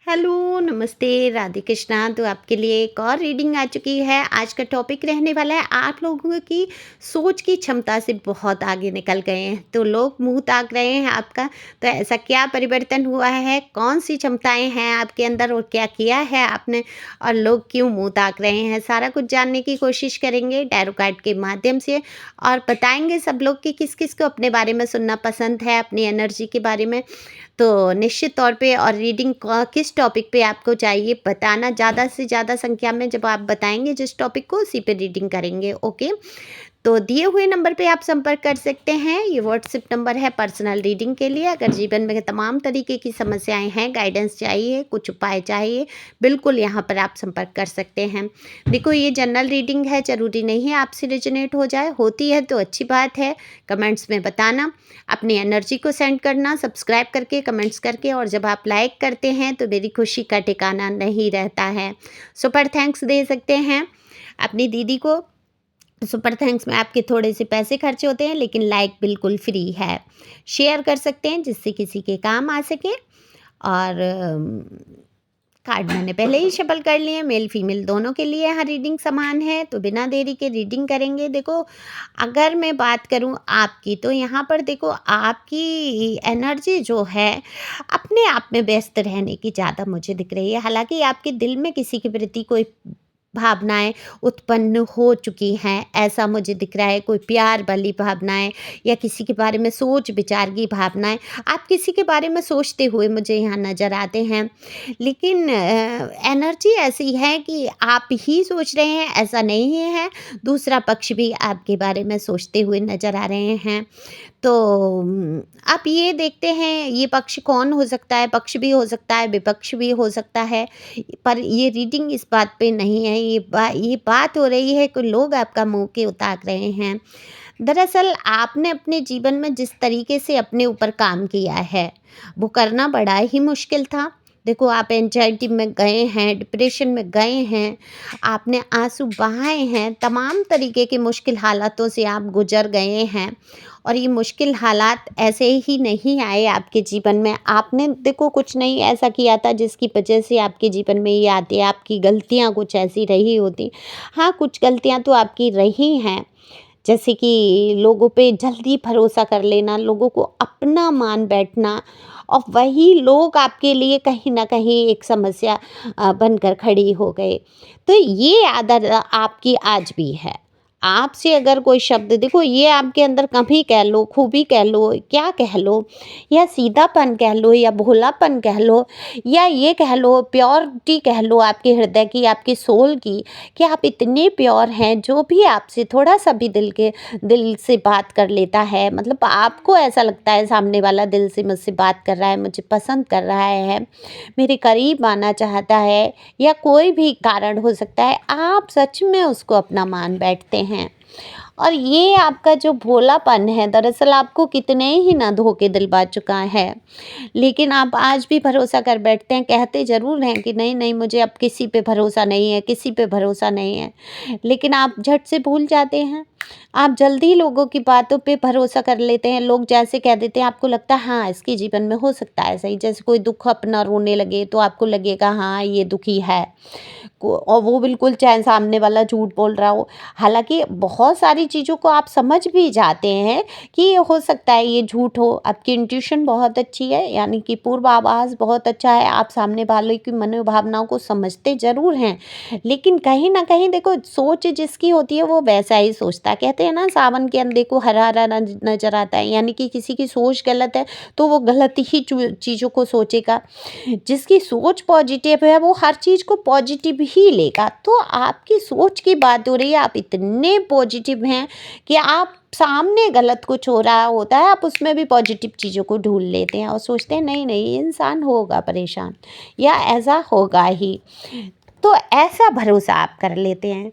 Hello, नमस्ते, राधे कृष्णा। तो आपके लिए एक और रीडिंग आ चुकी है। आज का टॉपिक रहने वाला है, आप लोगों की सोच की क्षमता से बहुत आगे निकल गए हैं, तो लोग मुँह ताक रहे हैं आपका। तो ऐसा क्या परिवर्तन हुआ है? कौन-सी क्षमताएँ हैं आपके अंदर और क्या किया है आपने और लोग क्यों मुँह ताक रहे हैं? सारा कुछ जानने की कोशिश करेंगे टैरो कार्ड के माध्यम से और बताएँगे सब लोग कि किस-किस को अपने बारे में सुनना पसंद है, अपनी एनर्जी के बारे में। तो निश्चित तौर पे और रीडिंग किस टॉपिक पे आपको चाहिए बताना, ज़्यादा से ज़्यादा संख्या में जब आप बताएँगे जिस टॉपिक को उसी पे रीडिंग करेंगे, ओके? तो दिए हुए नंबर पे आप संपर्क कर सकते हैं। ये व्हाट्सएप नंबर है पर्सनल रीडिंग के लिए। अगर जीवन में तमाम तरीके की समस्याएं हैं, गाइडेंस चाहिए, कुछ उपाय चाहिए, बिल्कुल यहाँ पर आप संपर्क कर सकते हैं। देखो, ये जनरल रीडिंग है, ज़रूरी नहीं है आपसे रेजोनेट हो जाए। होती है तो अच्छी बात है, कमेंट्स में बताना, अपनी एनर्जी को सेंड करना, सब्सक्राइब करके, कमेंट्स करके, और जब आप लाइक करते हैं तो मेरी खुशी का ठिकाना नहीं रहता है। सुपर थैंक्स दे सकते हैं अपनी दीदी को। सुपर थैंक्स में आपके थोड़े से पैसे खर्च होते हैं, लेकिन लाइक बिल्कुल फ्री है। शेयर कर सकते हैं जिससे किसी के काम आ सके। और कार्ड मैंने पहले ही शफल कर लिए, मेल फीमेल दोनों के लिए यहाँ रीडिंग समान है। तो बिना देरी के रीडिंग करेंगे। देखो, अगर मैं बात करूँ आपकी, तो यहाँ पर देखो, आपकी एनर्जी जो है अपने आप में व्यस्त रहने की ज़्यादा मुझे दिख रही है। हालांकि आपके दिल में किसी के प्रति कोई भावनाएँ उत्पन्न हो चुकी हैं, ऐसा मुझे दिख रहा है। कोई प्यार वाली भावनाएँ या किसी के बारे में सोच-विचार की भावनाएँ, आप किसी के बारे में सोचते हुए मुझे यहाँ नज़र आते हैं। लेकिन एनर्जी ऐसी है कि आप ही सोच रहे हैं, ऐसा नहीं है। दूसरा पक्ष भी आपके बारे में सोचते हुए नज़र आ रहे हैं। तो अब ये देखते हैं, ये पक्ष कौन हो सकता है? पक्ष भी हो सकता है, विपक्ष भी हो सकता है। पर ये रीडिंग इस बात पे नहीं है, ये बात हो रही है कि लोग आपका मुँह क्यों ताक रहे हैं। दरअसल आपने अपने जीवन में जिस तरीके से अपने ऊपर काम किया है, वो करना बड़ा ही मुश्किल था। देखो, आप एंग्जायटी में गए हैं, डिप्रेशन में गए हैं, आपने आँसू बहाए हैं, तमाम तरीके के मुश्किल हालातों से आप गुज़र गए हैं। और ये मुश्किल हालात ऐसे ही नहीं आए आपके जीवन में। आपने देखो कुछ नहीं ऐसा किया था जिसकी वजह से आपके जीवन में ये आती है। आपकी गलतियाँ कुछ ऐसी रही होती। हाँ, कुछ गलतियाँ तो आपकी रही हैं, जैसे कि लोगों पे जल्दी भरोसा कर लेना, लोगों को अपना मान बैठना, और वही लोग आपके लिए कहीं न कहीं एक समस्या बनकर खड़ी हो गए। तो ये आदत आपकी आज भी है। आपसे अगर कोई शब्द, देखो, ये आपके अंदर कमी कह लो, खूबी कह लो, क्या कह लो, या सीधापन कह लो, या भोलापन कह लो, या ये कह लो प्योरिटी कह लो आपके हृदय की, आपकी सोल की, कि आप इतने प्योर हैं। जो भी आपसे थोड़ा सा भी दिल से बात कर लेता है, मतलब आपको ऐसा लगता है सामने वाला दिल से मुझसे बात कर रहा है, मुझे पसंद कर रहा है, मेरे करीब आना चाहता है, या कोई भी कारण हो सकता है, आप सच में उसको अपना मान बैठते हैं। और ये आपका जो भोलापन है, दरअसल आपको कितने ही ना धोखे दिलवा चुका है, लेकिन आप आज भी भरोसा कर बैठते हैं। कहते ज़रूर हैं कि नहीं नहीं, मुझे अब किसी पे भरोसा नहीं है, किसी पे भरोसा नहीं है, लेकिन आप झट से भूल जाते हैं। आप जल्दी लोगों की बातों पे भरोसा कर लेते हैं। लोग जैसे कह देते हैं, आपको लगता है हाँ, इसके जीवन में हो सकता है सही। जैसे कोई दुख अपना रोने लगे तो आपको लगेगा हाँ, ये दुखी है, और वो बिल्कुल चाहे सामने वाला झूठ बोल रहा हो। हालांकि बहुत सारी चीज़ों को आप समझ भी जाते हैं कि ये हो सकता है ये झूठ हो। आपकी इंट्यूशन बहुत अच्छी है, यानी कि पूर्वाभास बहुत अच्छा है। आप सामने वाले की मनोभावनाओं को समझते ज़रूर हैं, लेकिन कहीं ना कहीं देखो, सोच जिसकी होती है वो वैसा ही सोचता है। कहते हैं ना, सावन के अंधे को हरा हरा नजर आता है, यानी कि किसी की सोच गलत है तो वो गलत ही चीज़ों को सोचेगा। जिसकी सोच पॉजिटिव है वो हर चीज़ को पॉजिटिव ही लेगा। तो आपकी सोच की बात हो रही है, आप इतने पॉजिटिव हैं कि आप सामने गलत कुछ हो रहा होता है, आप उसमें भी पॉजिटिव चीज़ों को ढूंढ लेते हैं और सोचते हैं नहीं नहीं, ये इंसान होगा परेशान, या ऐसा होगा ही। तो ऐसा भरोसा आप कर लेते हैं,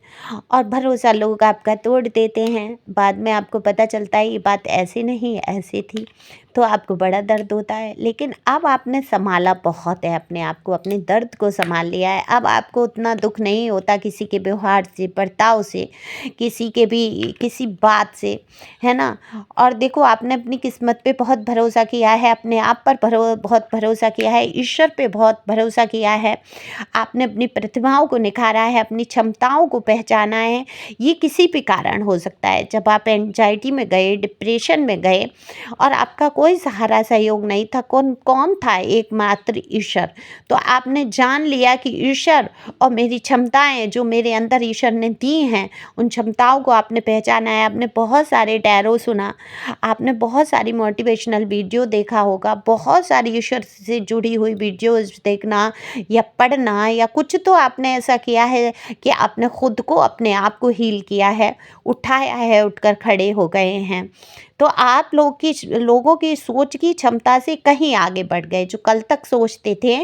और भरोसा लोग आपका तोड़ देते हैं। बाद में आपको पता चलता है ये बात ऐसी नहीं ऐसी थी। तो आपको बड़ा दर्द होता है। लेकिन अब आपने सँभाला बहुत है अपने आप को, अपने दर्द को सँभाल लिया है। अब आपको उतना दुःख नहीं होता किसी के व्यवहार से, बर्ताव से, किसी के भी किसी बात से, है ना? और देखो आपने अपनी किस्मत पे बहुत भरोसा किया है, अपने आप पर बहुत भरोसा किया है, ईश्वर पे बहुत भरोसा किया है। आपने अपनी प्रतिभाओं को निखारा है, अपनी क्षमताओं को पहचाना है। ये किसी भी कारण हो सकता है। जब आप एंग्जायटी में गए, डिप्रेशन में गए और आपका कोई सहारा सहयोग नहीं था, कौन कौन था? एकमात्र ईश्वर। तो आपने जान लिया कि ईश्वर और मेरी क्षमताएँ जो मेरे अंदर ईश्वर ने दी हैं, उन क्षमताओं को आपने पहचाना है। आपने बहुत सारे टैरो सुना, आपने बहुत सारी मोटिवेशनल वीडियो देखा होगा, बहुत सारी ईश्वर से जुड़ी हुई वीडियोज़ देखना या पढ़ना या कुछ तो आपने ऐसा किया है कि आपने खुद को अपने आप को हील किया है, उठाया है, उठकर खड़े हो गए हैं। तो आप लोगों की सोच की क्षमता से कहीं आगे बढ़ गए। जो कल तक सोचते थे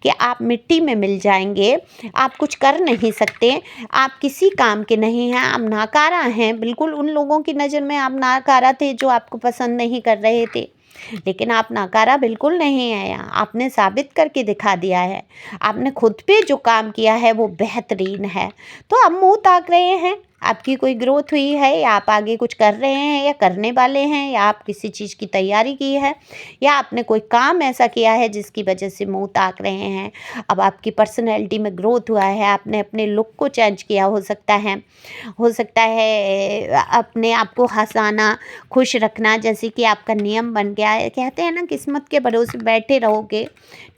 कि आप मिट्टी में मिल जाएंगे, आप कुछ कर नहीं सकते, आप किसी काम के नहीं हैं, आप नाकारा हैं, बिल्कुल उन लोगों की नज़र में आप नाकारा थे जो आपको पसंद नहीं कर रहे थे। लेकिन आप नाकारा बिल्कुल नहीं है यहाँ, आपने साबित करके दिखा दिया है। आपने खुद पे जो काम किया है वो बेहतरीन है। तो अब मुँह ताक रहे हैं, आपकी कोई ग्रोथ हुई है या आप आगे कुछ कर रहे हैं या करने वाले हैं या आप किसी चीज़ की तैयारी की है या आपने कोई काम ऐसा किया है जिसकी वजह से मुँह ताक रहे हैं। अब आपकी पर्सनैलिटी में ग्रोथ हुआ है, आपने अपने लुक को चेंज किया हो सकता है अपने आप को हँसाना, खुश रखना जैसे कि आपका नियम बन गया है। कहते हैं ना किस्मत के भरोसे बैठे रहोगे,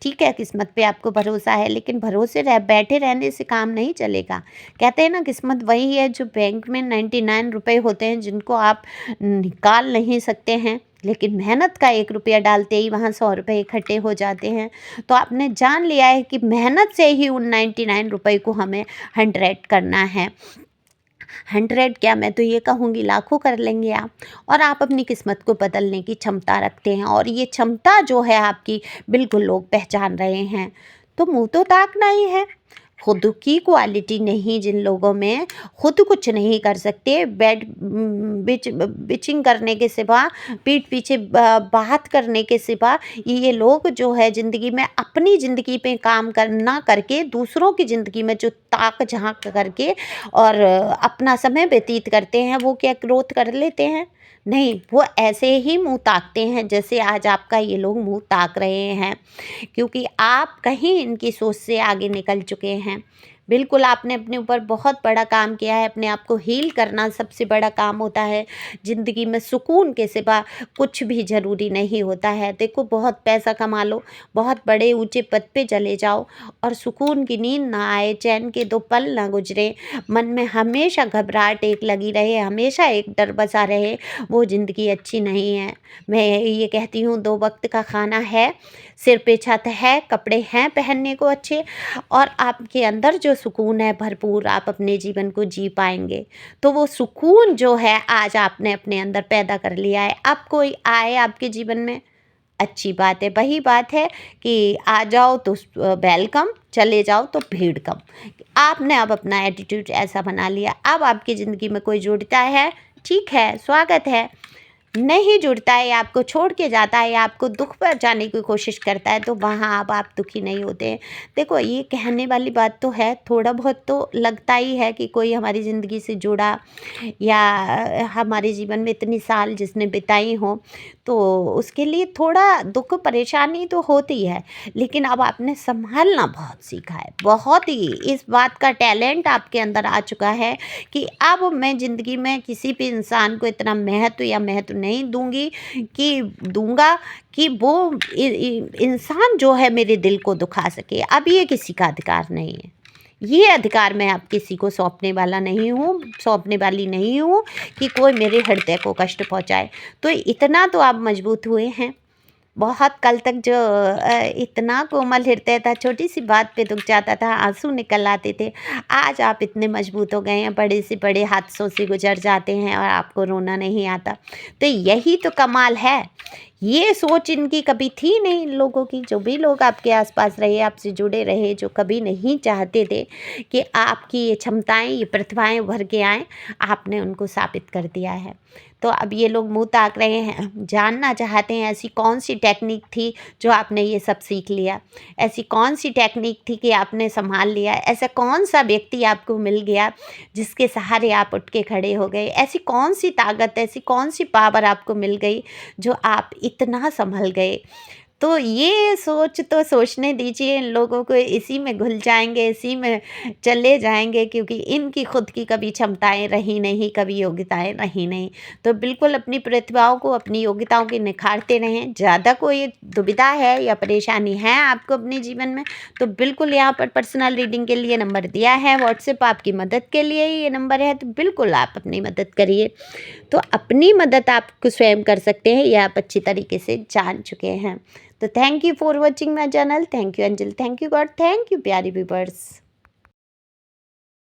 ठीक है किस्मत पे आपको भरोसा है, लेकिन बैठे रहने से काम नहीं चलेगा। कहते हैं ना किस्मत वही है जो बैंक में 99 रुपए होते हैं जिनको आप निकाल नहीं सकते हैं, लेकिन मेहनत का 1 रुपया डालते ही वहाँ 100 रुपए इकट्ठे हो जाते हैं। तो आपने जान लिया है कि मेहनत से ही उन 99 रुपए को हमें 100 करना है। 100 क्या, मैं तो ये कहूँगी लाखों कर लेंगे आप। और आप अपनी किस्मत को बदलने की क्षमता रखते हैं और ये क्षमता जो है आपकी बिल्कुल लोग पहचान रहे हैं। तो मुँह तो ताकना ही है। खुद की क्वालिटी नहीं, जिन लोगों में खुद कुछ नहीं कर सकते, बिचिंग करने के सिवा, पीठ पीछे बात करने के सिवा, ये लोग जो है ज़िंदगी में अपनी ज़िंदगी पे काम करना करके दूसरों की ज़िंदगी में जो ताक झांक करके और अपना समय व्यतीत करते हैं, वो क्या ग्रोथ कर लेते हैं? नहीं, वो ऐसे ही मुँह ताकते हैं जैसे आज आपका ये लोग मुँह ताक रहे हैं, क्योंकि आप कहीं इनकी सोच से आगे निकल चुके हैं। बिल्कुल आपने अपने ऊपर बहुत बड़ा काम किया है, अपने आप को हील करना सबसे बड़ा काम होता है। ज़िंदगी में सुकून के सिवा कुछ भी ज़रूरी नहीं होता है। देखो बहुत पैसा कमा लो, बहुत बड़े ऊँचे पद पे चले जाओ और सुकून की नींद ना आए, चैन के 2 पल ना गुज़रे, मन में हमेशा घबराहट एक लगी रहे, हमेशा एक डर बसा रहे, वो ज़िंदगी अच्छी नहीं है। मैं ये कहती हूँ 2 वक़्त का खाना है, सिर पे छत है, कपड़े हैं पहनने को अच्छे और आपके अंदर जो सुकून है भरपूर, आप अपने जीवन को जी पाएँगे। तो वो सुकून जो है आज आपने अपने अंदर पैदा कर लिया है। अब कोई आए आपके जीवन में, अच्छी बात है। वही बात है कि आ जाओ तो वेलकम, चले जाओ तो भीड़ कम। आपने अब अपना एटीट्यूड ऐसा बना लिया, अब आपकी ज़िंदगी में कोई जुड़ता है, ठीक है, स्वागत है। नहीं जुड़ता है या आपको छोड़ के जाता है या आपको दुःख पहुँचाने की कोशिश करता है, तो वहाँ अब आप दुखी नहीं होते हैं। देखो ये कहने वाली बात तो है, थोड़ा बहुत तो लगता ही है कि कोई हमारी ज़िंदगी से जुड़ा या हमारे जीवन में इतनी साल जिसने बिताई हों, तो उसके लिए थोड़ा दुःख परेशानी तो होती है। लेकिन अब आपने सँभालना बहुत सीखा है, बहुत ही इस बात का टैलेंट आपके अंदर आ चुका है कि अब मैं ज़िंदगी में किसी भी इंसान को इतना महत्व नहीं दूँगा कि वो इंसान जो है मेरे दिल को दुखा सके। अब ये किसी का अधिकार नहीं है। ये अधिकार मैं अब किसी को सौंपने वाली नहीं हूँ कि कोई मेरे हृदय को कष्ट पहुँचाए। तो इतना तो आप मजबूत हुए हैं। बहुत कल तक जो इतना कोमल हृदय था, छोटी सी बात पे दुख जाता था, आंसू निकल आते थे। आज आप इतने मजबूत हो गए हैं, बड़े से बड़े हादसों से गुजर जाते हैं और आपको रोना नहीं आता। तो यही तो कमाल है। ये सोच इनकी कभी थी नहीं इन लोगों की, जो भी लोग आपके आसपास रहे, आपसे जुड़े रहे, जो कभी नहीं चाहते थे कि आपकी ये क्षमताएं, ये प्रतिभाएं उभर के आएँ, आपने उनको साबित कर दिया है। तो अब ये लोग मुँह ताक रहे हैं, जानना चाहते हैं ऐसी कौन-सी टेक्निक थी जो आपने ये सब सीख लिया? ऐसी कौन-सी टेक्निक थी कि आपने सँभाल लिया? ऐसा कौन-सा व्यक्ति आपको मिल गया जिसके सहारे आप उठ के खड़े हो गए? ऐसी कौन-सी ताकत, ऐसी कौन-सी पावर आपको मिल गई जो आप इतना सँभल गए? तो ये सोच तो सोचने दीजिए इन लोगों को, इसी में घुल जाएँगे, इसी में चले जाएँगे क्योंकि इनकी खुद की कभी क्षमताएँ रही नहीं, कभी योग्यताएँ रही नहीं। तो बिल्कुल अपनी प्रतिभाओं को, अपनी योग्यताओं को निखारते रहें। ज़्यादा कोई दुविधा है या परेशानी है आपको अपने जीवन में, तो बिल्कुल यहाँ पर पर्सनल रीडिंग के लिए नंबर दिया है, व्हाट्सएप आपकी मदद के लिए ही ये नंबर है, तो बिल्कुल आप अपनी मदद करिए। तो अपनी मदद आप स्वयं कर सकते हैं, ये आप अच्छी तरीके से जान चुके हैं। तो thank you for watching my channel. Thank you Anjal, thank you God, thank you प्यारे व्यूअर्स।